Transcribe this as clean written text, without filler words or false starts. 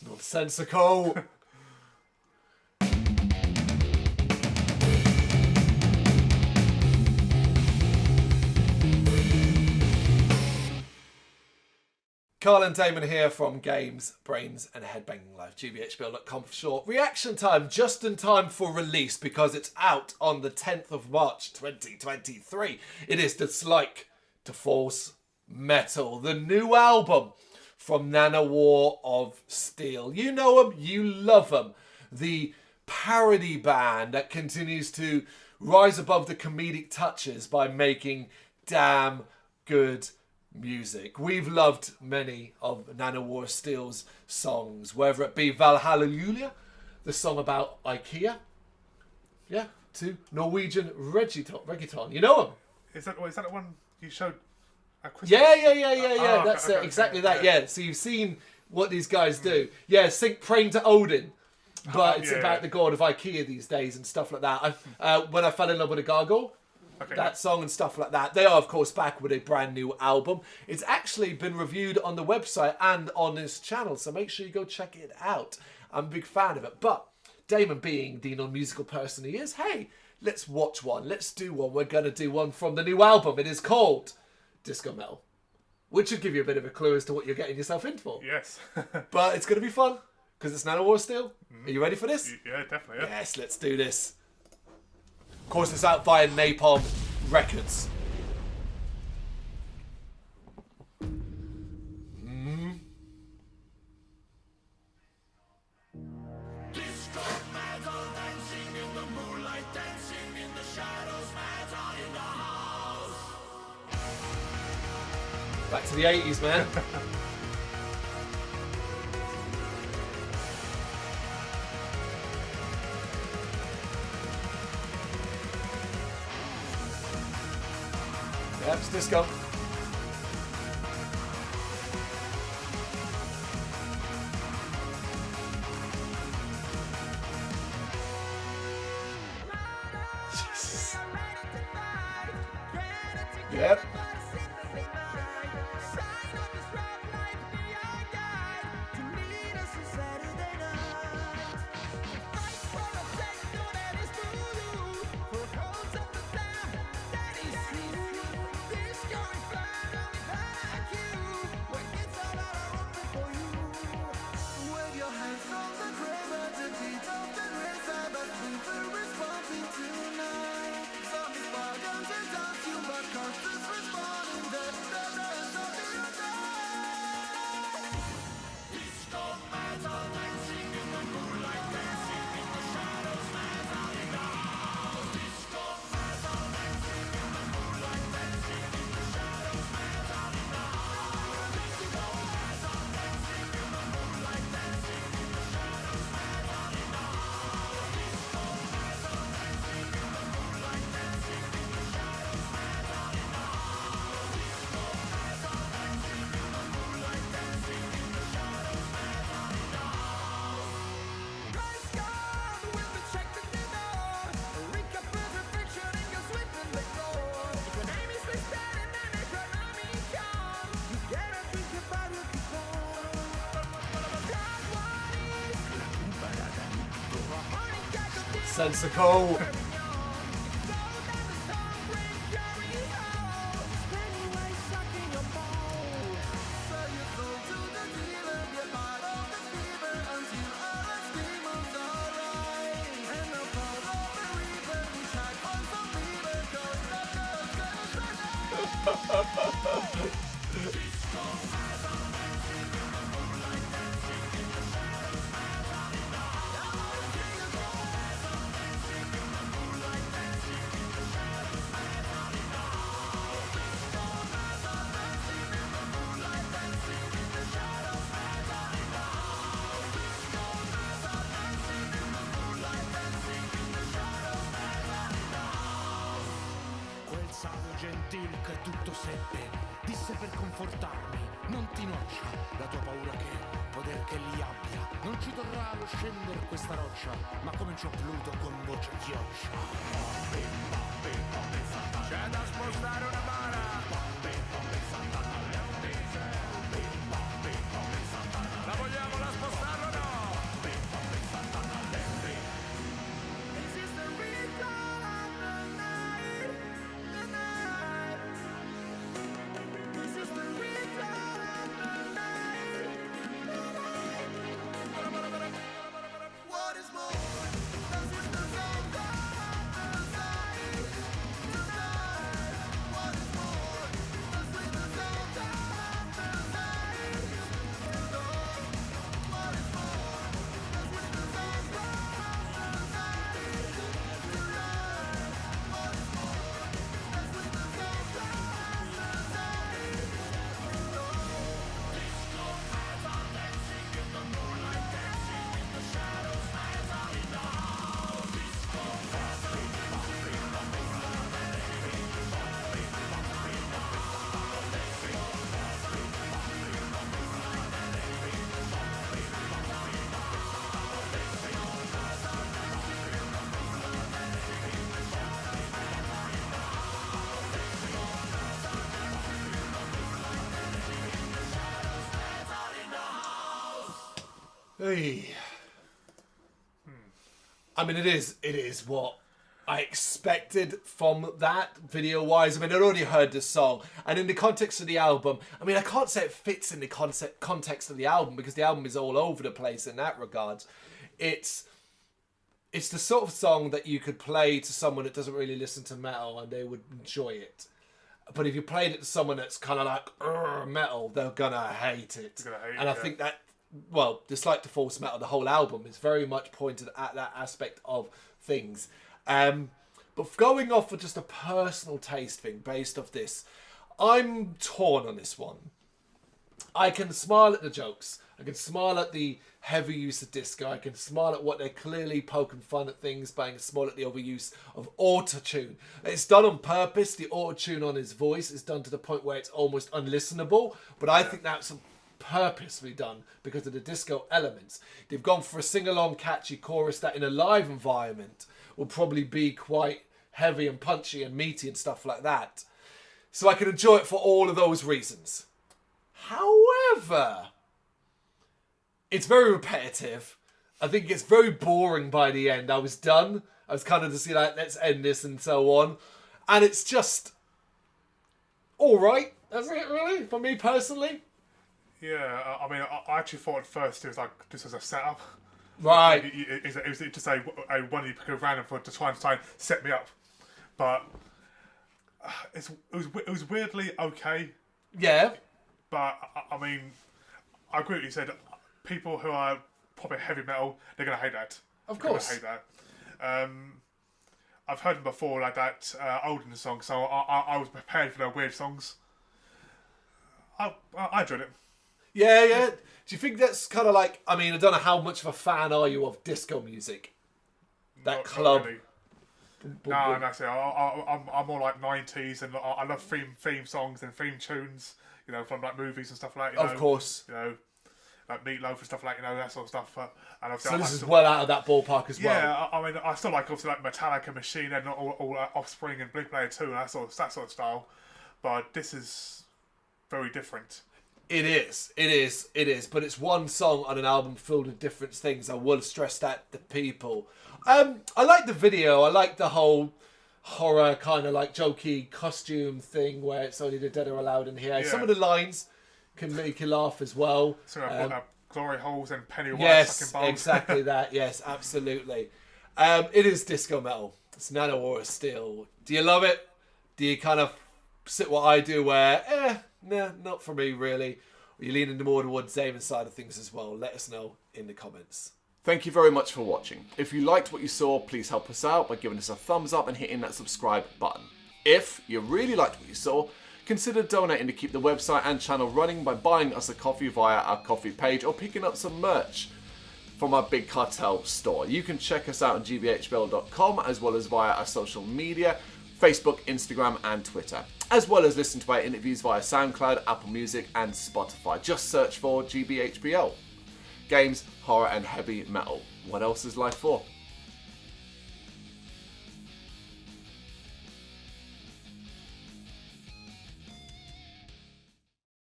Nonsensical. Carl and Damon here from Games, Brains and Headbanging Live, gbhblofficial for short. Reaction time, just in time for release because it's out on the 10th of March 2023. It is Dislike to Force Metal, the new album from Nanowar of Steel. You know them, you love them. The parody band that continues to rise above the comedic touches by making damn good music. We've loved many of Nanowar Steel's songs, whether it be Valhalla, the song about IKEA, yeah, to Norwegian reggaeton. You know them? Is that the one you showed at Christmas? Yeah. That's it, exactly that. Yeah. So you've seen what these guys do. Yeah, sing Praying to Odin, but it's about the god of IKEA these days and stuff like that. When I Fell in Love with a Gargoyle. Okay. That song and stuff like that. They are, of course, back with a brand new album. It's actually been reviewed on the website and on this channel, so make sure you go check it out. I'm a big fan of it. But Damon, being the non-musical person he is, hey, let's watch one. Let's do one. We're going to do one from the new album. It is called Disco Metal, which should give you a bit of a clue as to what you're getting yourself in for. Yes. But it's going to be fun, because it's Nanowar Steel. Are you ready for this? Yeah, definitely. Yeah. Yes, let's do this. Of course, it's out via Napalm Records. Disco metal dancing in the moonlight, dancing in the shadows, metal in the house. Back to the 80s, man. Yep, it's disco. Jesus. Yep. Sensical. Gentil che tutto seppe, disse per confortarmi, non ti noccia, la tua paura che poter che li abbia, non ci torrà allo scendere questa roccia, ma cominciò Pluto con voce chioccia. C'è da spostare una bara, la vogliamo la spostarla? Hey. I mean, it is what I expected from that video-wise. I mean, I'd already heard the song, and in the context of the album, I mean, I can't say it fits in the context of the album because the album is all over the place in that regard. It's the sort of song that you could play to someone that doesn't really listen to metal and they would enjoy it. But if you played it to someone that's kind of like metal, they're gonna hate it. And I think that, well, despite the false metal, the whole album is very much pointed at that aspect of things. But going off of just a personal taste thing based off this, I'm torn on this one. I can smile at the jokes. I can smile at the heavy use of disco. I can smile at what they're clearly poking fun at things, but I can smile at the overuse of auto-tune. It's done on purpose. The auto-tune on his voice is done to the point where it's almost unlistenable, but I think that's purposely done because of the disco elements. They've gone for a sing-along catchy chorus that in a live environment will probably be quite heavy and punchy and meaty and stuff like that. So I can enjoy it for all of those reasons. However, it's very repetitive. I think it's very boring by the end. I was done. I was kind of just like, let's end this and so on. And it's just all right. That's it, really, for me personally. Yeah, I mean, I actually thought at first it was like this was a setup. Right. It was just a one you pick a random for to try and set me up, but it was weirdly okay. Yeah. But I mean, I agree with what you said. People who are probably heavy metal, they're gonna hate that. Of course. They're gonna hate that. I've heard them before, like that olden song, so I was prepared for their weird songs. I enjoyed it. Yeah. Do you think that's kind of like, I mean, I don't know how much of a fan are you of disco music? That Not club. really. No, that's it. I'm more like 90s, and I love theme songs and theme tunes, you know, from like movies and stuff like that. Of course. You know, like Meatloaf and stuff like, you know, that sort of stuff. And So this is well out of that ballpark as well. Yeah, I mean, I still like obviously like Metallica, Machine Head, and all Offspring and Blink-182 and that sort of style. But this is very different. It is. But it's one song on an album filled with different things. I will stress that to people. I like the video. I like the whole horror kind of like jokey costume thing where it's only the dead are allowed in here. Yeah. Some of the lines can make you laugh as well. So glory holes and Pennywise yes, sucking bombs. exactly that. Yes, absolutely. It is disco metal. It's Nanowar still. Do you love it? Do you kind of sit what I do where, nah, not for me really? Or you leaning more towards Damon's side of things as well? Let us know in the comments. Thank you very much for watching. If you liked what you saw, please help us out by giving us a thumbs up and hitting that subscribe button. If you really liked what you saw, consider donating to keep the website and channel running by buying us a coffee via our coffee page or picking up some merch from our Big Cartel store. You can check us out on gbhbl.com as well as via our social media, Facebook, Instagram and Twitter, as well as listen to our interviews via SoundCloud, Apple Music and Spotify. Just search for GBHBL. Games, horror and heavy metal. What else is life for?